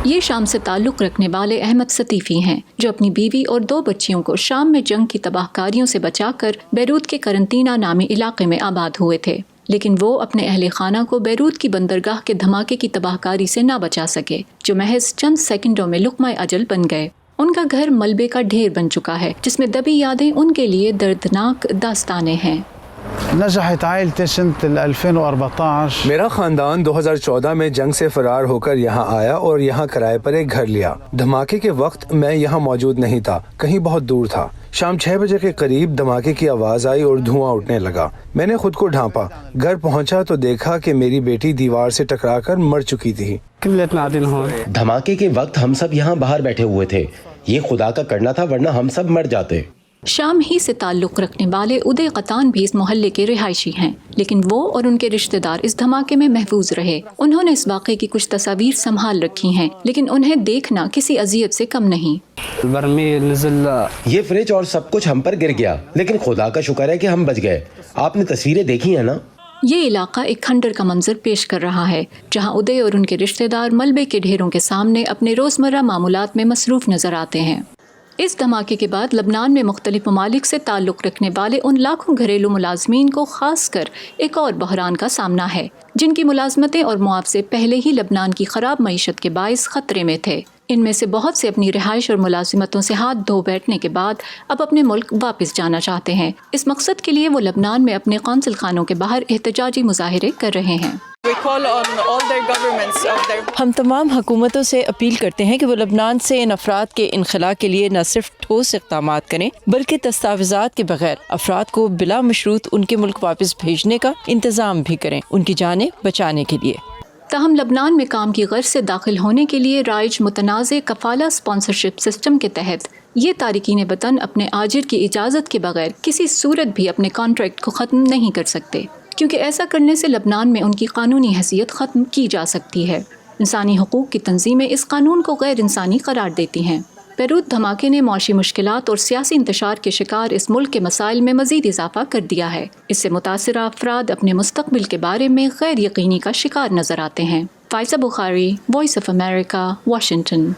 یہ شام سے تعلق رکھنے والے احمد ستیفی ہیں جو اپنی بیوی اور 2 بچیوں کو شام میں جنگ کی تباہ کاریوں سے بچا کر بیروت کے قرنطینہ نامی علاقے میں آباد ہوئے تھے، لیکن وہ اپنے اہل خانہ کو بیروت کی بندرگاہ کے دھماکے کی تباہ کاری سے نہ بچا سکے، جو محض چند سیکنڈوں میں لقمہ اجل بن گئے۔ ان کا گھر ملبے کا ڈھیر بن چکا ہے جس میں دبی یادیں ان کے لیے دردناک داستانیں ہیں۔ نجحت عائلتي سنة 2014۔ میرا خاندان 2014 میں جنگ سے فرار ہو کر یہاں آیا اور یہاں کرائے پر ایک گھر لیا۔ دھماکے کے وقت میں یہاں موجود نہیں تھا، کہیں بہت دور تھا۔ شام 6 بجے کے قریب دھماکے کی آواز آئی اور دھواں اٹھنے لگا۔ میں نے خود کو ڈھانپا، گھر پہنچا تو دیکھا کہ میری بیٹی دیوار سے ٹکرا کر مر چکی تھی۔ دھماکے کے وقت ہم سب یہاں باہر بیٹھے ہوئے تھے، یہ خدا کا کرنا تھا ورنہ ہم سب مر جاتے۔ شام ہی سے تعلق رکھنے والے ادے قطان بھی اس محلے کے رہائشی ہیں، لیکن وہ اور ان کے رشتہ دار اس دھماکے میں محفوظ رہے۔ انہوں نے اس واقعے کی کچھ تصاویر سنبھال رکھی ہیں، لیکن انہیں دیکھنا کسی اذیت سے کم نہیں۔ یہ فریج اور سب کچھ ہم پر گر گیا، لیکن خدا کا شکر ہے کہ ہم بچ گئے۔ آپ نے تصویریں دیکھی ہیں نا؟ یہ علاقہ ایک کھنڈر کا منظر پیش کر رہا ہے جہاں ادے اور ان کے رشتہ دار ملبے کے ڈھیروں کے سامنے اپنے روزمرہ معمولات میں مصروف نظر آتے ہیں۔ اس دھماکے کے بعد لبنان میں مختلف ممالک سے تعلق رکھنے والے ان لاکھوں گھریلو ملازمین کو خاص کر ایک اور بحران کا سامنا ہے جن کی ملازمتیں اور معاوضے پہلے ہی لبنان کی خراب معیشت کے باعث خطرے میں تھے۔ ان میں سے بہت سے اپنی رہائش اور ملازمتوں سے ہاتھ دھو بیٹھنے کے بعد اب اپنے ملک واپس جانا چاہتے ہیں۔ اس مقصد کے لیے وہ لبنان میں اپنے قونصل خانوں کے باہر احتجاجی مظاہرے کر رہے ہیں۔ ہم تمام حکومتوں سے اپیل کرتے ہیں کہ وہ لبنان سے ان افراد کے انخلاء کے لیے نہ صرف ٹھوس اقدامات کریں بلکہ دستاویزات کے بغیر افراد کو بلا مشروط ان کے ملک واپس بھیجنے کا انتظام بھی کریں، ان کی جانیں بچانے کے لیے۔ تاہم لبنان میں کام کی غرض سے داخل ہونے کے لیے رائج متنازع کفالہ اسپانسرشپ سسٹم کے تحت یہ تارکین وطن اپنے آجر کی اجازت کے بغیر کسی صورت بھی اپنے کانٹریکٹ کو ختم نہیں کر سکتے، کیونکہ ایسا کرنے سے لبنان میں ان کی قانونی حیثیت ختم کی جا سکتی ہے۔ انسانی حقوق کی تنظیمیں اس قانون کو غیر انسانی قرار دیتی ہیں۔ بیروت دھماکے نے معاشی مشکلات اور سیاسی انتشار کے شکار اس ملک کے مسائل میں مزید اضافہ کر دیا ہے۔ اس سے متاثرہ افراد اپنے مستقبل کے بارے میں غیر یقینی کا شکار نظر آتے ہیں۔ فائزہ بخاری، وائس آف امریکہ، واشنگٹن۔